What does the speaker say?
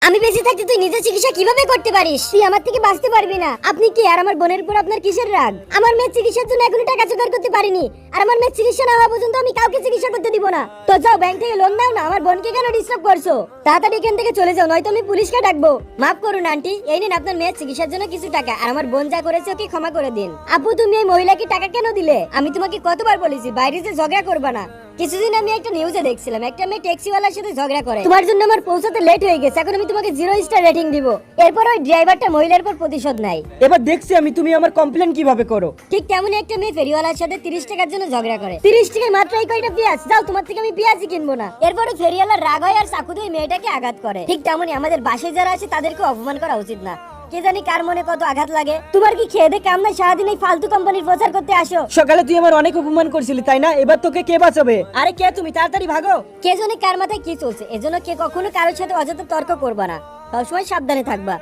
আমি বেঁচে থাকতে তুই নিজের চিকিৎসা কিভাবে করতে পারিস? তুই আমার থেকে বাঁচতে পারবি না। আপনি কি আর আমার বোনের উপর আপনার কিসের রাগ? আমার মেয়ের চিকিৎসার জন্য এখনো টাকা জোগাড় করতে পারিনি, আর আমার মেয়ের চিকিৎসা না হওয়া পর্যন্ত আমি কাউকে চিকিৎসা করতে দিব না। তো যাও ব্যাংক থেকে লোন দাও না, আমার বোনকে কেন ডিস্টার্ব করছো? তাড়াতাড়ি এখান থেকে চলে যাও, নয়তো আমি পুলিশকে ডাকবো। মাফ করুন আন্টি, এই নিন আপনার মেয়ের চিকিৎসার জন্য কিছু টাকা, আর আমার বোন যা করেছে ওকে ক্ষমা করে দিন। আপু তুমি এই মহিলাকে টাকা কেন দিলে? আমি তোমাকে কতবার বলেছি বাইরে যে ঝগড়া করবা না। কিছুদিন আমি একটা নিউজে দেখছিলাম একটা মেয়ে ট্যাক্সিওয়ালার সাথে ঝগড়া করে, তোমার জন্য আমার পৌঁছাতে লেট হয়ে গেছে, এখন আমি তোমাকে 0 স্টার রেটিং দিব। এরপর ওই ড্রাইভারটা মহিলার উপর প্রতিশোধ নেয়। এবার দেখছি আমি তুমি আমার কমপ্লেন কিভাবে করো। ঠিক তেমনই একটা মেয়ে ফেরিওয়ালার সাথে 30 টাকার জন্য ঝগড়া করে। 30 টাকায় মাত্র এই কয়টা পেঁয়াজ, যাও তোমার থেকে আমি পেঁয়াজই কিনবো না। এরপরে ফেরিওয়ালার রাগ হয় আর চাকু দিয়ে মেয়েটাকে আঘাত করে। ঠিক তেমনই আমাদের বাসায় যারা আছে তাদেরকে অপমান করা উচিত না। কে জানি কার মনে কত আঘাত লাগে। তোমার কি খেয়ে দে কাম নাই, সারাদিন এই ফালতু কোম্পানির প্রচার করতে আসো? সকালে তুই আমার অনেক অপমান করছিলি তাই না, এবার তোকে কে বাঁচাবে? আরে কে তুমি, তাড়াতাড়ি ভাগো। কে জানে কার মাথায় কি চলছে, এজন্য কে কখনো কারোর সাথে অযথা তর্ক করবা না, সবসময় সাবধানে থাকবা।